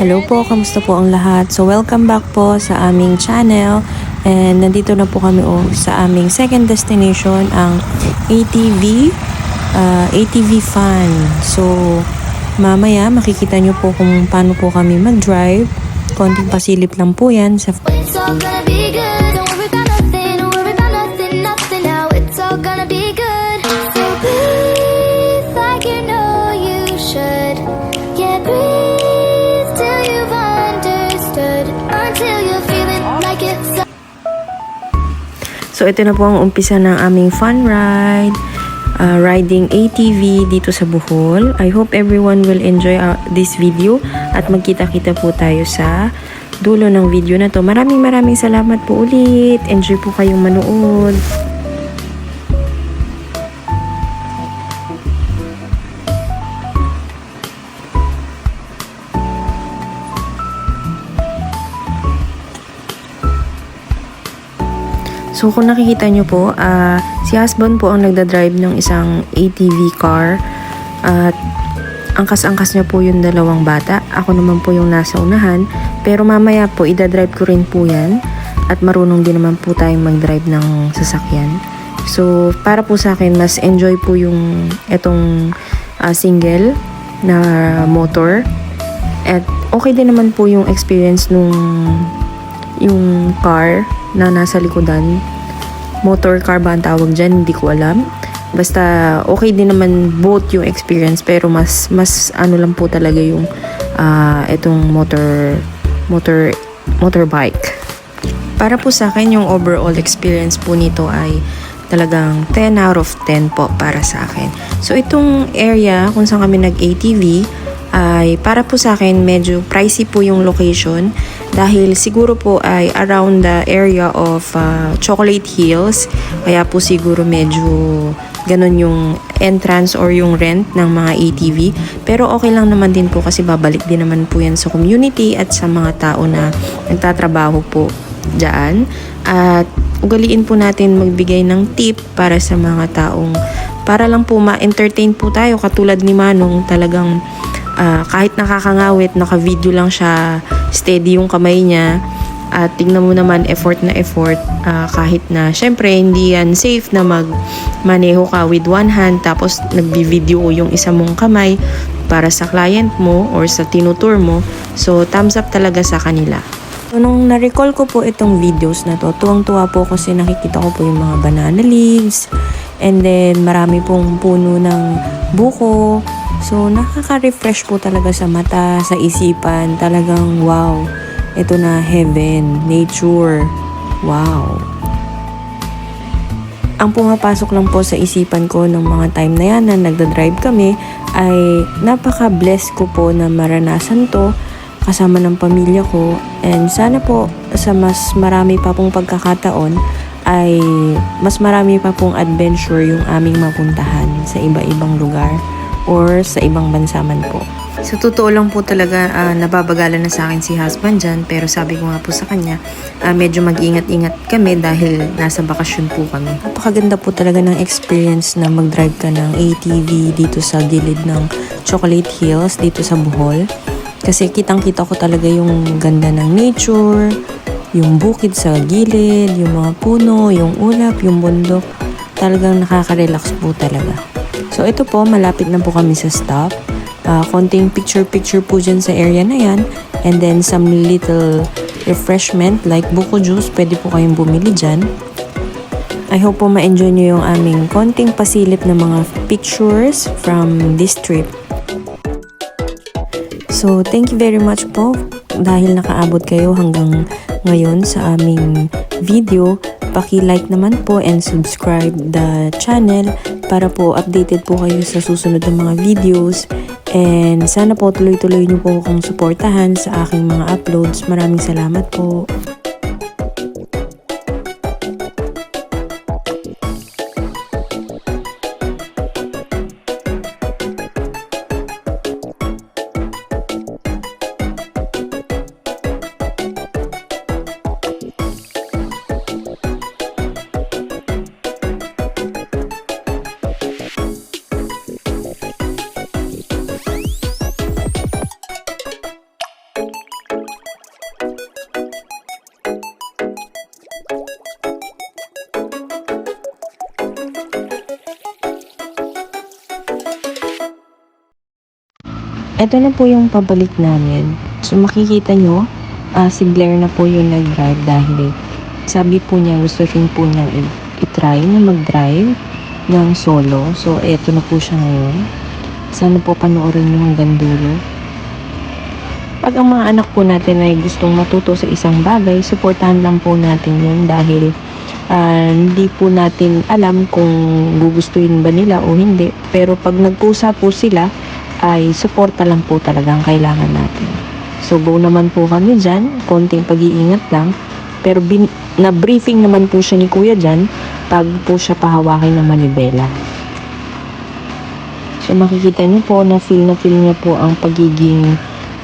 Hello po, kamusta po ang lahat? So welcome back po sa aming channel and nandito na po kami sa aming second destination, ang ATV Fun. So mamaya makikita nyo po kung paano po kami mag-drive. Konting pasilip lang po yan sa It's all gonna be good. Don't worry about nothing. Don't worry about nothing. Nothing now. It's all gonna be good. So breathe like you know you should. Yeah, breathe till you've understood. Until you're feeling like it's. So ito na po ang umpisa ng aming fun ride. Riding ATV dito sa Bohol. I hope everyone will enjoy this video at magkita-kita po tayo sa dulo ng video na to. Maraming salamat po ulit. Enjoy po kayong manood. So kung nakikita nyo po, si husband po ang nagdadrive ng isang ATV car at angkas-angkas niya po yung dalawang bata. Ako naman po yung nasa unahan, pero mamaya po idadrive ko rin po yan at marunong din naman po tayong mag-drive ng sasakyan. So para po sa akin, mas enjoy po yung etong single na motor at okay din naman po yung experience nung yung car na nasa likodan. Motor car ba ang tawag dyan? Hindi ko alam. Basta okay din naman both yung experience, pero mas ano lang po talaga yung itong motorbike. Para po sa akin, yung overall experience po nito ay talagang 10 out of 10 po para sa akin. So itong area kung saan kami nag-ATV ay para po sa akin medyo pricey po yung location dahil siguro po ay around the area of Chocolate Hills, kaya po siguro medyo ganun yung entrance or yung rent ng mga ATV, pero okay lang naman din po kasi babalik din naman po yan sa community at sa mga tao na nagtatrabaho po dyan. At ugaliin po natin magbigay ng tip para sa mga taong para lang po ma-entertain po tayo, katulad ni Manong talagang kahit nakakangawit, naka-video lang siya, steady yung kamay niya. At tingnan mo naman, effort na effort. Kahit na, syempre, hindi yan safe na magmaneho ka with one hand, tapos nagbi-video yung isa mong kamay para sa client mo or sa tinutour mo. So, thumbs up talaga sa kanila. So, nung na-recall ko po itong videos na to, tuwang-tuwa po kasi nakikita ko po yung mga banana leaves. And then, marami pong puno ng buko. So, nakaka-refresh po talaga sa mata, sa isipan. Talagang wow, ito na heaven, nature, wow. Ang pumapasok lang po sa isipan ko ng mga time na yan na nagdadrive kami ay napaka-blessed ko po na maranasan to kasama ng pamilya ko. And sana po sa mas marami pa pong pagkakataon ay mas marami pa pong adventure yung aming mapuntahan sa iba-ibang lugar or sa ibang bansa man po. So, totoo lang po talaga, nababagalan na sa akin si husband dyan, pero sabi ko nga po sa kanya, medyo mag-ingat-ingat kami dahil nasa bakasyon po kami. Napakaganda po talaga ng experience na mag-drive ka ng ATV dito sa gilid ng Chocolate Hills, dito sa Bohol. Kasi kitang-kita ko talaga yung ganda ng nature, yung bukid sa gilid, yung mga puno, yung ulap, yung bundok. Talagang nakaka-relax po talaga. So, ito po, malapit na po kami sa stop. Konting picture-picture po dyan sa area na yan. And then, some little refreshment like buko juice. Pwede po kayong bumili dyan. I hope po ma-enjoy nyo yung aming konting pasilip na mga pictures from this trip. So, thank you very much po dahil nakaabot kayo hanggang ngayon sa aming video. Paki-like naman po and subscribe the channel para po updated po kayo sa susunod na mga videos. And sana po tuloy-tuloy niyo po akong suportahan sa aking mga uploads. Maraming salamat po. Ito na po yung pabalik namin. So makikita nyo, si Blair na po yung nag-drive dahil sabi po niya gusto rin po niya i-try na mag-drive ng solo. So eto na po siya ngayon. Sana po panoorin nyo hanggang dulo. Pag ang mga anak po natin ay gustong matuto sa isang bagay, suportahan lang po natin yun dahil hindi po natin alam kung gugustuhin ba nila o hindi. Pero pag nagpusa po sila, ay suporta lang po talagang kailangan natin. So go naman po kami dyan, konting pag-iingat lang. Pero na-briefing naman po siya ni Kuya dyan pag po siya pahawakin ng manibela. So makikita niyo po na feel niya po ang pagiging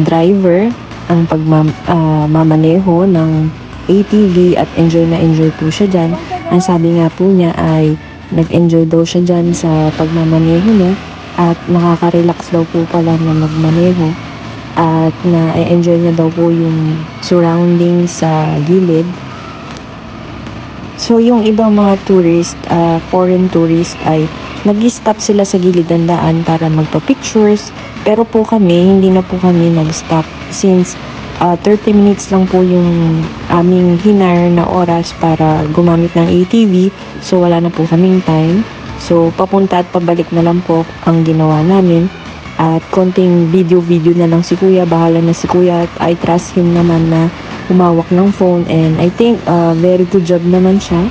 driver, ang pagmamaneho ng ATV at enjoy na enjoy po siya dyan. Ang sabi nga po niya ay nag-enjoy daw siya dyan sa pagmamaneho niya at nakaka-relax daw po pala na magmaneho at na-enjoy niya daw po yung surroundings sa gilid. So yung ibang mga tourist, foreign tourist ay nag-stop sila sa gilid ng daan para magpa-pictures. Pero po kami, hindi na po kami nag-stop since 30 minutes lang po yung aming hinire na oras para gumamit ng ATV. So wala na po kaming time. So papunta at pabalik na lang po ang ginawa namin. At konting video-video na lang si Kuya. Bahala na si Kuya at I trust him naman na humawak ng phone. And I think very good job naman siya.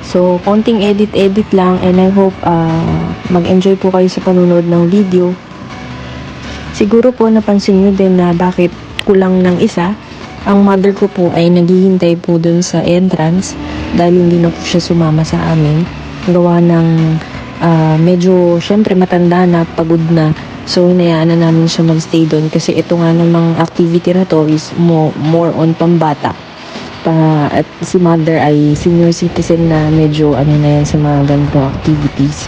So konting edit-edit lang and I hope mag-enjoy po kayo sa panunod ng video. Siguro po napansin nyo din na bakit kulang ng isa. Ang mother ko po ay naghihintay po dun sa entrance dahil hindi na po siya sumama sa amin. Gawa ng medyo syempre matanda na, pagod na. So hinayaan na namin siya magstay doon kasi ito nga namang activity na to is more on pambata. At si mother ay senior citizen na medyo na yan sa mga ganito activities.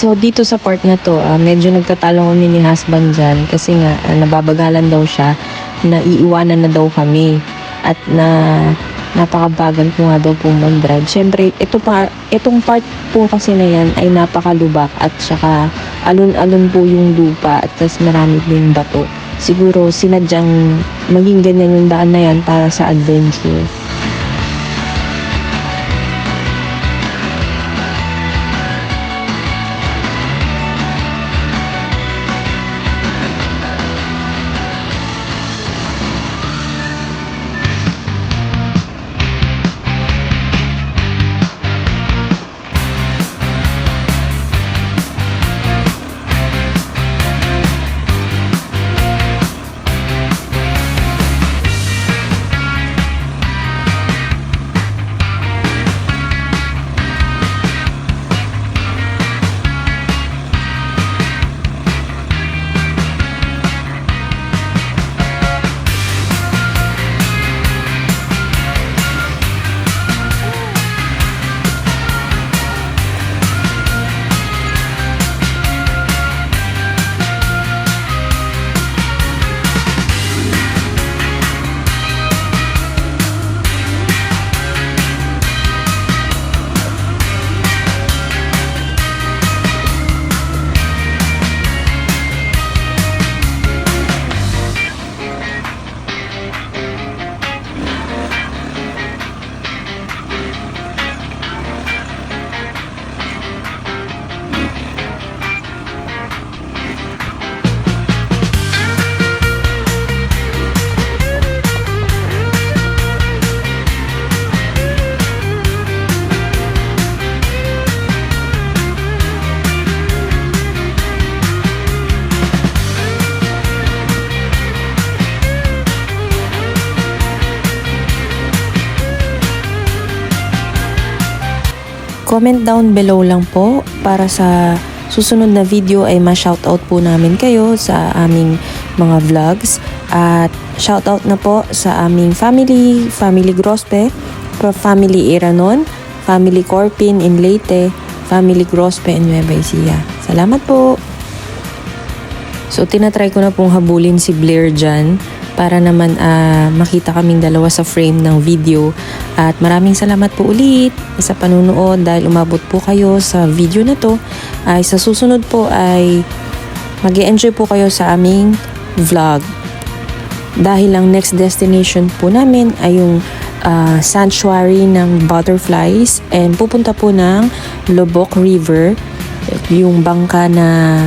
So, dito sa part na to, medyo nagtatalo kami ni husband dyan kasi nga nababagalan daw siya, na iiwanan na daw kami at napakabagal po nga daw po mag-drive. Siyempre, itong part po kasi na yan ay napakalubak at saka alon-alon po yung lupa at tas marami din bato. Siguro sinadyang maging ganyan yung daan na yan para sa adventure. Comment down below lang po para sa susunod na video ay ma-shoutout po namin kayo sa aming mga vlogs. At shoutout na po sa aming family Grospe, family Iranon, family Corpin in Leyte, family Grospe in Nueva Ecija. Salamat po! So, tinatry ko na pong habulin si Blair dyan para naman makita kaming dalawa sa frame ng video. At maraming salamat po ulit sa panunood dahil umabot po kayo sa video na to. Ay sa susunod po ay mag-enjoy po kayo sa aming vlog. Dahil ang next destination po namin ay yung sanctuary ng butterflies and pupunta po ng Lobok River, yung bangka na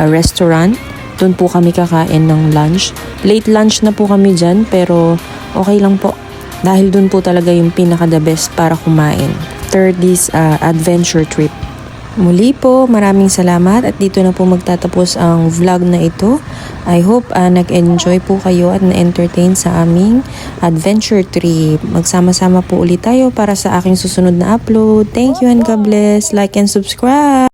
restaurant. Doon po kami kakain ng lunch. Late lunch na po kami dyan, pero okay lang po. Dahil doon po talaga yung pinaka-the best para kumain. Third is adventure trip. Muli po, maraming salamat at dito na po magtatapos ang vlog na ito. I hope nag-enjoy po kayo at na-entertain sa aming adventure trip. Magsama-sama po ulit tayo para sa aking susunod na upload. Thank you and God bless. Like and subscribe!